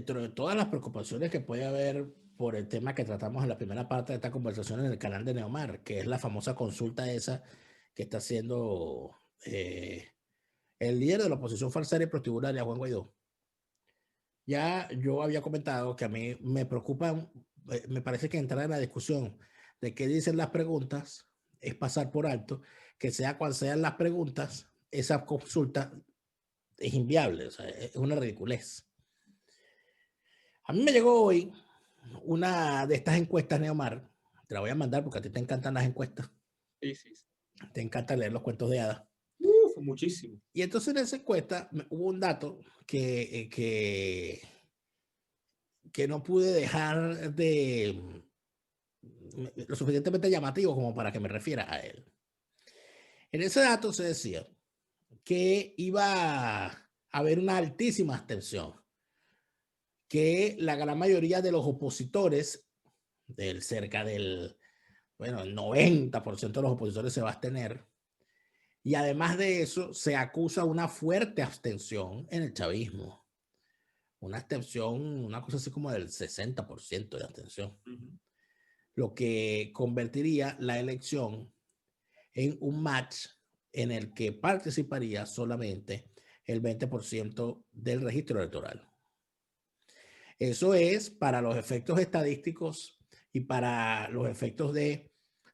dentro de todas las preocupaciones que puede haber por el tema que tratamos en la primera parte de esta conversación en el canal de Neomar, que es la famosa consulta esa que está haciendo el líder de la oposición falsaria y prostibularia, Juan Guaidó. Ya yo había comentado que a mí me preocupan, me parece que entrar en la discusión de qué dicen las preguntas es pasar por alto que sea cual sean las preguntas, esa consulta es inviable, o sea, es una ridiculez. A mí me llegó hoy una de estas encuestas, Neomar, te la voy a mandar porque a ti te encantan las encuestas, Sí, sí, sí. te encanta leer los cuentos de hadas. Uf, muchísimo. Y entonces en esa encuesta hubo un dato que no pude dejar de lo suficientemente llamativo como para que me refiera a él. En ese dato se decía que iba a haber una altísima abstención, que la gran mayoría de los opositores, cerca del, bueno, el 90% de los opositores se va a abstener, y además de eso se acusa una fuerte abstención en el chavismo, una abstención, una cosa así como del 60% de abstención, lo que convertiría la elección en un match en el que participaría solamente el 20% del registro electoral. Eso es para los efectos estadísticos y para los efectos de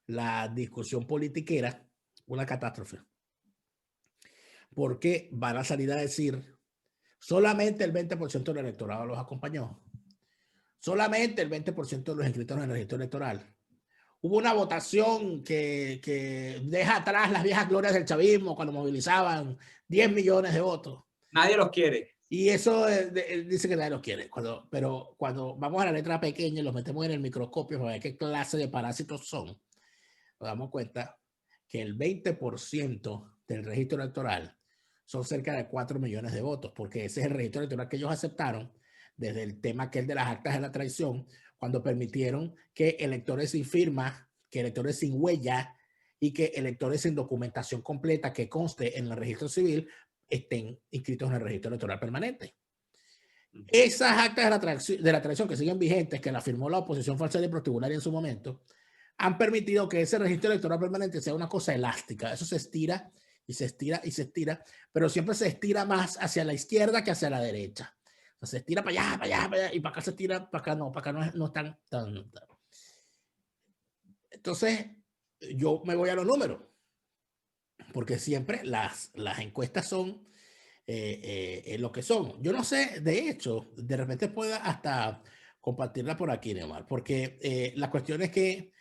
la discusión politiquera una catástrofe. Porque van a salir a decir solamente el 20% del electorado los acompañó. Solamente el 20% de los inscritos en el registro electoral. Hubo una votación que deja atrás las viejas glorias del chavismo cuando movilizaban 10 millones de votos. Nadie los quiere. Y eso dice que nadie los quiere. Pero cuando vamos a la letra pequeña y los metemos en el microscopio para ver qué clase de parásitos son, nos damos cuenta que el 20% del registro electoral son cerca de 4 millones de votos, porque ese es el registro electoral que ellos aceptaron desde el tema aquel de las actas de la traición, cuando permitieron que electores sin firma, que electores sin huella y que electores sin documentación completa que conste en el registro civil estén inscritos en el registro electoral permanente. Esas actas de la traición que siguen vigentes, que la firmó la oposición falsaria y prostibularia en su momento, han permitido que ese registro electoral permanente sea una cosa elástica. Eso se estira y se estira y se estira, pero siempre se estira más hacia la izquierda que hacia la derecha. O sea, se estira para allá, para allá, para allá, y para acá se estira, para acá no es tan. Entonces, yo me voy a los números, porque siempre las encuestas son lo que son. Yo no sé, de hecho, de repente pueda hasta compartirla por aquí, Neymar, porque la cuestión es que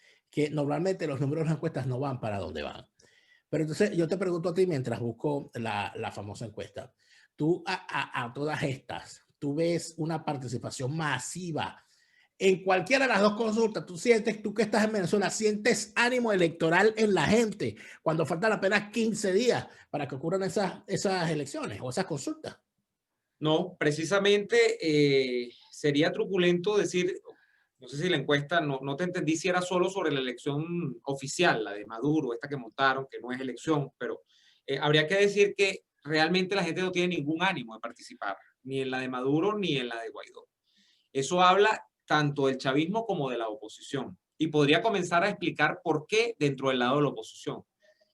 normalmente los números de las encuestas no van para donde van. Pero entonces yo te pregunto a ti mientras busco la famosa encuesta. Tú a todas estas, tú ves una participación masiva en cualquiera de las dos consultas. Tú que estás en Venezuela, sientes ánimo electoral en la gente cuando faltan apenas 15 días para que ocurran esas elecciones o esas consultas. No, precisamente sería truculento decir, no sé si la encuesta, no te entendí si era solo sobre la elección oficial, la de Maduro, esta que montaron, que no es elección, pero habría que decir que realmente la gente no tiene ningún ánimo de participar, ni en la de Maduro ni en la de Guaidó. Eso habla tanto del chavismo como de la oposición. Y podría comenzar a explicar por qué dentro del lado de la oposición.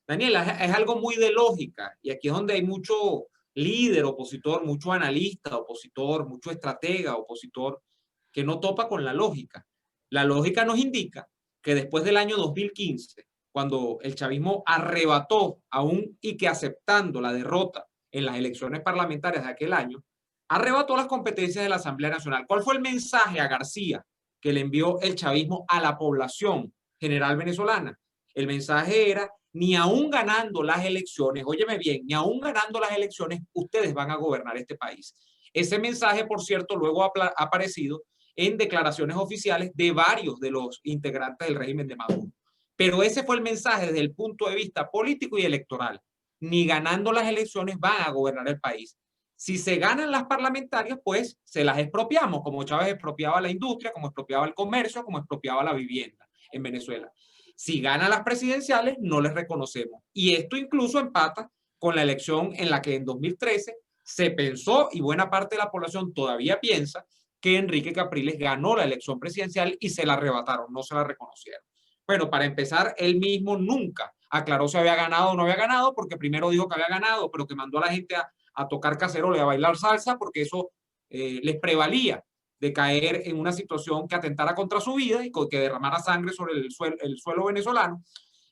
Daniela, es algo muy de lógica y aquí es donde hay mucho líder opositor, mucho analista opositor, mucho estratega opositor que no topa con la lógica. La lógica nos indica que después del año 2015, cuando el chavismo arrebató aún y que aceptando la derrota en las elecciones parlamentarias de aquel año, arrebató las competencias de la Asamblea Nacional. ¿Cuál fue el mensaje a García que le envió el chavismo a la población general venezolana? El mensaje era: ni aún ganando las elecciones, óyeme bien, ni aún ganando las elecciones, ustedes van a gobernar este país. Ese mensaje, por cierto, luego ha aparecido en declaraciones oficiales de varios de los integrantes del régimen de Maduro. Pero ese fue el mensaje desde el punto de vista político y electoral. Ni ganando las elecciones van a gobernar el país. Si se ganan las parlamentarias, pues se las expropiamos, como Chávez expropiaba la industria, como expropiaba el comercio, como expropiaba la vivienda en Venezuela. Si ganan las presidenciales, no les reconocemos. Y esto incluso empata con la elección en la que en 2013 se pensó, y buena parte de la población todavía piensa, que Enrique Capriles ganó la elección presidencial y se la arrebataron, no se la reconocieron. Bueno, para empezar, él mismo nunca aclaró si había ganado o no había ganado, porque primero dijo que había ganado, pero que mandó a la gente a tocar cacerola y a bailar salsa, porque eso les prevalía de caer en una situación que atentara contra su vida y que derramara sangre sobre el suelo venezolano.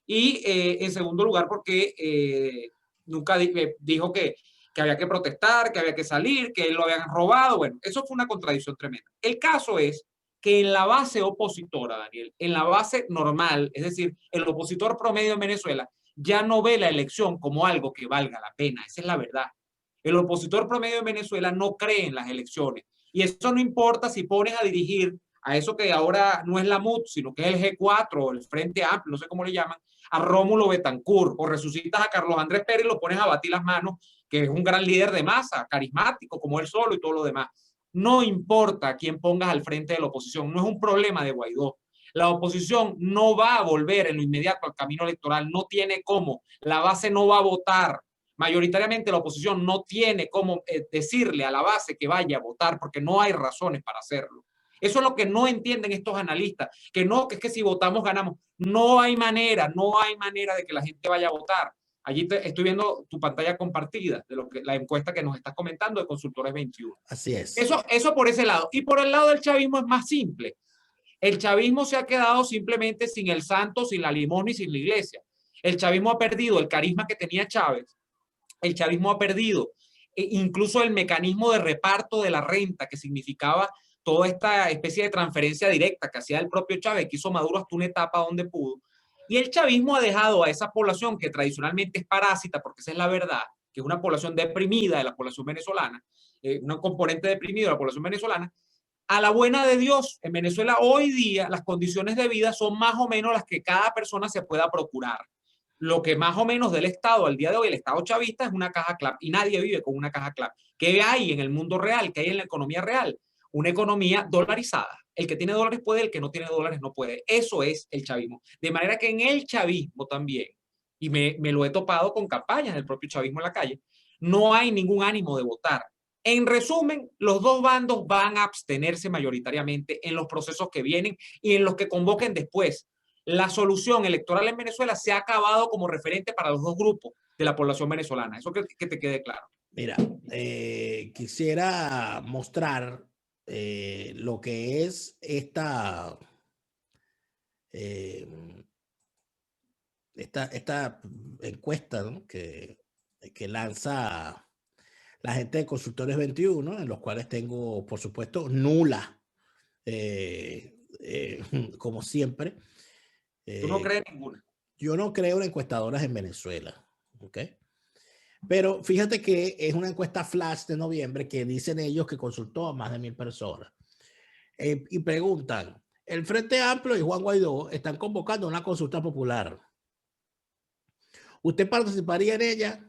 Y en segundo lugar, porque nunca dijo que había que protestar, que había que salir, que lo habían robado. Bueno, eso fue una contradicción tremenda. El caso es que en la base opositora, Daniel, en la base normal, es decir, el opositor promedio en Venezuela, ya no ve la elección como algo que valga la pena. Esa es la verdad. El opositor promedio en Venezuela no cree en las elecciones. Y eso no importa si pones a dirigir a eso que ahora no es la MUD, sino que es el G4 o el Frente Amplio, no sé cómo le llaman, a Rómulo Betancourt, o resucitas a Carlos Andrés Pérez y lo pones a batir las manos, que es un gran líder de masa, carismático como él solo y todo lo demás. No importa quién pongas al frente de la oposición, no es un problema de Guaidó. La oposición no va a volver en lo inmediato al camino electoral, no tiene cómo, la base no va a votar. Mayoritariamente la oposición no tiene cómo decirle a la base que vaya a votar porque no hay razones para hacerlo. Eso es lo que no entienden estos analistas, que no, que es que si votamos ganamos. No hay manera de que la gente vaya a votar. Allí estoy viendo tu pantalla compartida de la encuesta que nos estás comentando de Consultores 21. Así es. Eso por ese lado. Y por el lado del chavismo es más simple. El chavismo se ha quedado simplemente sin el santo, sin la limosna y sin la iglesia. El chavismo ha perdido el carisma que tenía Chávez. El chavismo ha perdido incluso el mecanismo de reparto de la renta que significaba toda esta especie de transferencia directa que hacía el propio Chávez, que hizo Maduro hasta una etapa donde pudo. Y el chavismo ha dejado a esa población que tradicionalmente es parásita, porque esa es la verdad, que es una población deprimida de la población venezolana, un componente deprimido de la población venezolana, a la buena de Dios. En Venezuela hoy día las condiciones de vida son más o menos las que cada persona se pueda procurar. Lo que más o menos del Estado al día de hoy, el Estado chavista, es una caja clave y nadie vive con una caja clave. ¿Qué hay en el mundo real? ¿Qué hay en la economía real? Una economía dolarizada. El que tiene dólares puede, el que no tiene dólares no puede. Eso es el chavismo. De manera que en el chavismo también, y me lo he topado con campañas del propio chavismo en la calle, no hay ningún ánimo de votar. En resumen, los dos bandos van a abstenerse mayoritariamente en los procesos que vienen y en los que convoquen después. La solución electoral en Venezuela se ha acabado como referente para los dos grupos de la población venezolana. Eso que te quede claro. Mira, quisiera mostrar lo que es esta encuesta, ¿no? que lanza la gente de Consultores 21, en los cuales tengo, por supuesto, nula, como siempre. Tú no crees ninguna. Yo no creo en encuestadoras en Venezuela, ¿ok? Pero fíjate que es una encuesta flash de noviembre que dicen ellos que consultó a más de 1000 personas. Y preguntan, el Frente Amplio y Juan Guaidó están convocando una consulta popular. ¿Usted participaría en ella?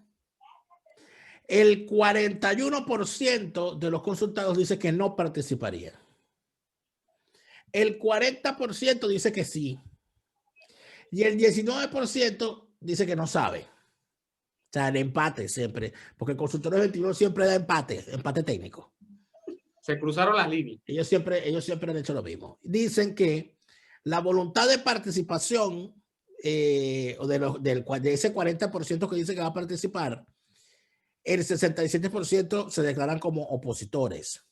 El 41% de los consultados dice que no participaría. El 40% dice que sí. Y el 19% dice que no sabe. O sea, el empate siempre. Porque el Consultores 21 siempre da empate técnico. Se cruzaron las líneas. Ellos siempre han hecho lo mismo. Dicen que la voluntad de participación o de ese 40% que dice que va a participar, el 67% se declaran como opositores,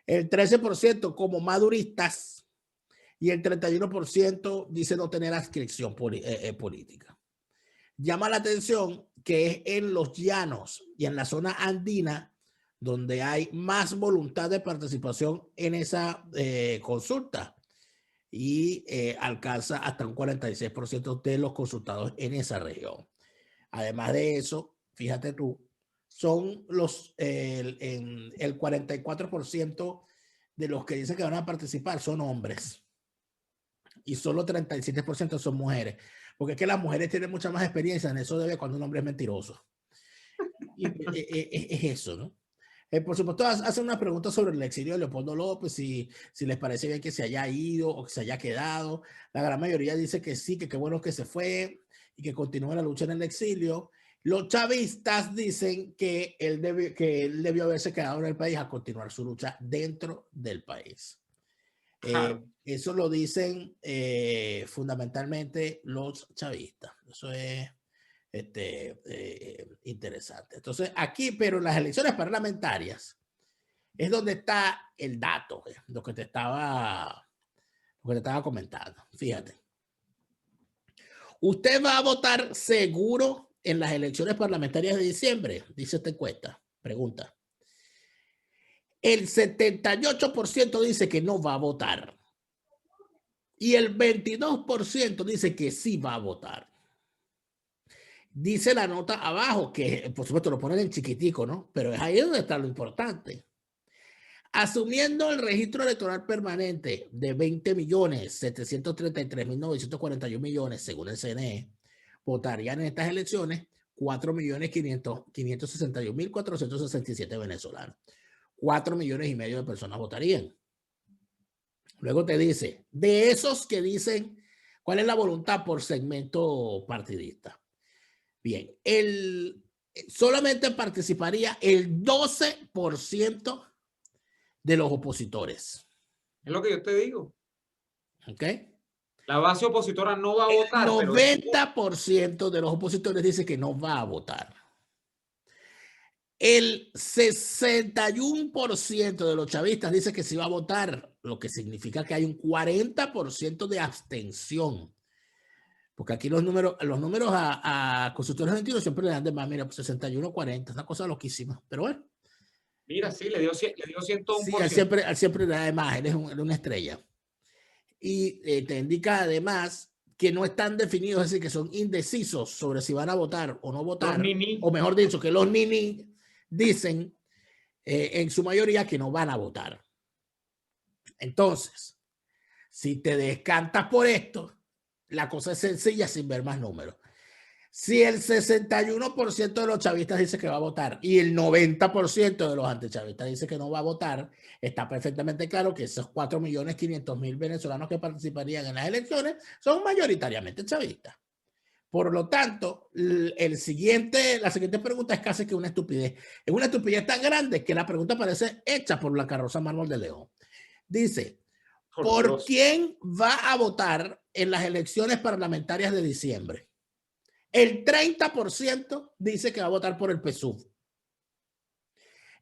el 13% como maduristas y el 31% dice no tener adscripción política. Llama la atención que es en los llanos y en la zona andina donde hay más voluntad de participación en esa consulta y alcanza hasta un 46% de los consultados en esa región. Además de eso, fíjate tú, son el 44% de los que dicen que van a participar son hombres y solo 37% son mujeres, porque es que las mujeres tienen mucha más experiencia en eso de cuando un hombre es mentiroso. Y es eso, ¿no? Por supuesto, hacen una pregunta sobre el exilio de Leopoldo López, si les parece bien que se haya ido o que se haya quedado. La gran mayoría dice que sí, que qué bueno que se fue y que continúe la lucha en el exilio. Los chavistas dicen que que él debió haberse quedado en el país a continuar su lucha dentro del país. Claro. Eso lo dicen fundamentalmente los chavistas. Eso es interesante. Entonces, aquí, pero en las elecciones parlamentarias, es donde está el dato, lo que te estaba comentando. Fíjate. ¿Usted va a votar seguro en las elecciones parlamentarias de diciembre? Dice esta encuesta. Pregunta. El 78% dice que no va a votar. Y el 22% dice que sí va a votar. Dice la nota abajo, que por supuesto lo ponen en chiquitico, ¿no? Pero es ahí donde está lo importante. Asumiendo el registro electoral permanente de 20.733.941 millones, según el CNE, votarían en estas elecciones 4.561.467 venezolanos. 4 millones y medio de personas votarían. Luego te dice, de esos que dicen cuál es la voluntad por segmento partidista. Bien, solamente participaría el 12% de los opositores. Es lo que yo te digo. ¿Ok? La base opositora no va a votar. El 90% de los opositores dice que no va a votar. El 61% de los chavistas dice que sí va a votar, lo que significa que hay un 40% de abstención. Porque aquí los números a consultores argentinos siempre le dan de más, mira, pues 61-40, es una cosa loquísima, pero bueno. Mira, sí, le dio 101%. Sí, él siempre le da de más, él es una estrella. Y te indica además que no están definidos, es decir, que son indecisos sobre si van a votar o no votar, o mejor dicho, que los nini dicen en su mayoría que no van a votar. Entonces, si te descantas por esto, la cosa es sencilla sin ver más números. Si el 61% de los chavistas dice que va a votar y el 90% de los antichavistas dice que no va a votar, está perfectamente claro que esos 4.500.000 venezolanos que participarían en las elecciones son mayoritariamente chavistas. Por lo tanto, la siguiente pregunta es casi que una estupidez. Es una estupidez tan grande que la pregunta parece hecha por Blanca Rosa Mármol de León. Dice, ¿por quién va a votar en las elecciones parlamentarias de diciembre? El 30% dice que va a votar por el PSUV.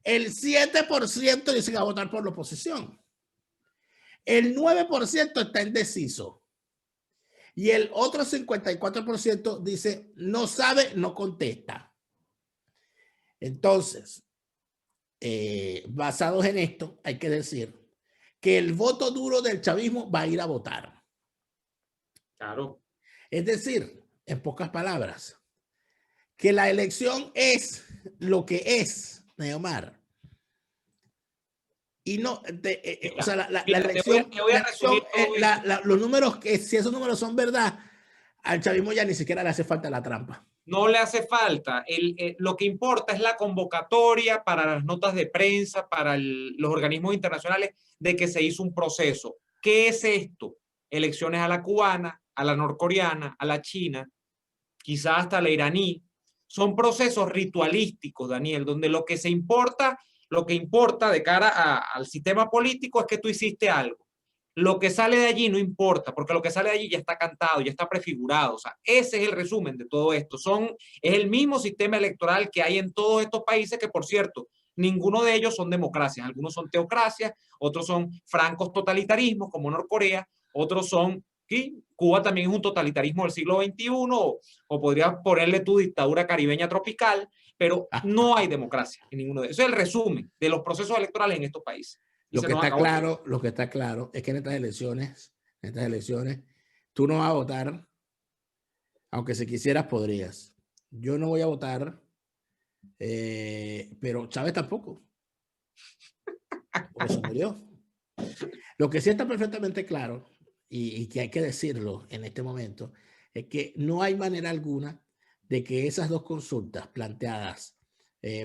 El 7% dice que va a votar por la oposición. El 9% está indeciso. Y el otro 54% dice no sabe, no contesta. Entonces, basados en esto, hay que decir que el voto duro del chavismo va a ir a votar. Claro. Es decir, en pocas palabras, que la elección es lo que es, Neomar. Y no, o sea, la elección, los números, si esos números son verdad, al chavismo ya ni siquiera le hace falta la trampa. No le hace falta. Lo que importa es la convocatoria para las notas de prensa, para los organismos internacionales, de que se hizo un proceso. ¿Qué es esto? Elecciones a la cubana, a la norcoreana, a la china, quizás hasta a la iraní. Son procesos ritualísticos, Daniel, donde lo que importa de cara al sistema político es que tú hiciste algo. Lo que sale de allí no importa, porque lo que sale de allí ya está cantado, ya está prefigurado. O sea, ese es el resumen de todo esto. Es el mismo sistema electoral que hay en todos estos países, que por cierto, ninguno de ellos son democracias. Algunos son teocracias, otros son francos totalitarismos, como Norcorea, otros son... ¿sí? Cuba también es un totalitarismo del siglo XXI, o podrías ponerle tu dictadura caribeña tropical, pero no hay democracia en ninguno de ellos. Eso es el resumen de los procesos electorales en estos países. Lo que está claro es que en estas elecciones, tú no vas a votar, aunque si quisieras podrías. Yo no voy a votar, pero Chávez tampoco. Porque se murió. Lo que sí está perfectamente claro, y que hay que decirlo en este momento, es que no hay manera alguna de que esas dos consultas planteadas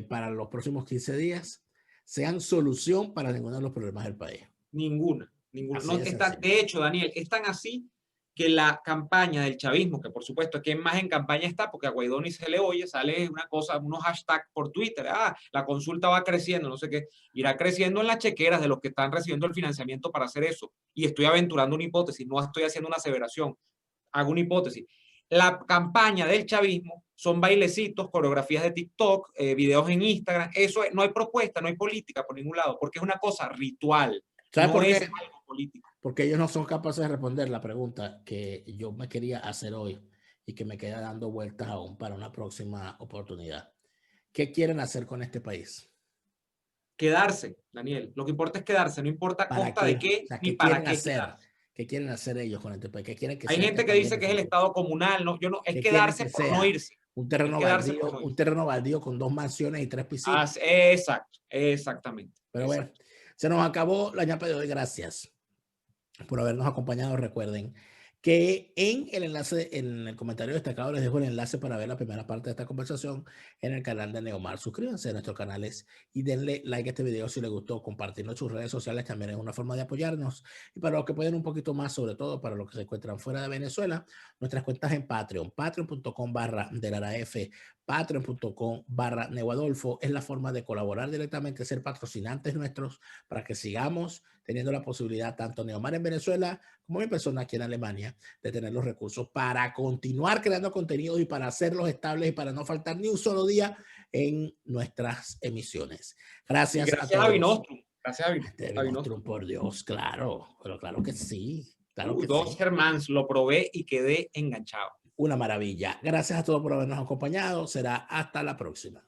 para los próximos 15 días sean solución para ninguno de los problemas del país. Ninguna. No, de hecho, Daniel, es tan así que la campaña del chavismo, que por supuesto, ¿quién más en campaña está? Porque a Guaidó ni se le oye, sale una cosa, unos hashtags por Twitter, la consulta va creciendo, no sé qué, irá creciendo en las chequeras de los que están recibiendo el financiamiento para hacer eso. Y estoy aventurando una hipótesis, no estoy haciendo una aseveración, hago una hipótesis. La campaña del chavismo son bailecitos, coreografías de TikTok, videos en Instagram, eso no hay propuesta, no hay política por ningún lado, porque es una cosa ritual, ¿Sabes no por es qué? algo político. Porque ellos no son capaces de responder la pregunta que yo me quería hacer hoy y que me queda dando vueltas aún para una próxima oportunidad. ¿Qué quieren hacer con este país? Quedarse, Daniel. Lo que importa es quedarse, no importa a ¿Para costa de qué? O qué sea, ni ¿qué para quieren qué hacer? quedarse. ¿Qué quieren hacer ellos con este país? ¿Qué quieren que Hay sea este gente que país dice en que el es el futuro? Estado comunal, no, es ¿Qué quieren quedarse que por no sea? irse. Es quedarse por no Un irse. terreno baldío con 2 mansiones y 3 piscinas. Exacto, exactamente, Pero bueno, exacto. se nos acabó la ñapa de hoy. Gracias por habernos acompañado. Recuerden que en el enlace, en el comentario destacado, les dejo el enlace para ver la primera parte de esta conversación en el canal de Neomar. Suscríbanse a nuestros canales y denle like a este video si les gustó. Compartirlo en sus redes sociales también es una forma de apoyarnos. Y para los que pueden un poquito más, sobre todo para los que se encuentran fuera de Venezuela, nuestras cuentas en Patreon, patreon.com/delaraf, patreon.com/neuadolfo es la forma de colaborar directamente, ser patrocinantes nuestros para que sigamos teniendo la posibilidad, tanto Neomar en Venezuela como mi persona aquí en Alemania, de tener los recursos para continuar creando contenidos y para hacerlos estables y para no faltar ni un solo día en nuestras emisiones. Y Gracias a gracias a todos. Binostrum, gracias Este a Binostrum. Nostrum, por Dios, claro, pero claro que sí, claro que Dos sí. Germans, lo probé y quedé enganchado. Una maravilla. Gracias a todos por habernos acompañado. Será hasta la próxima.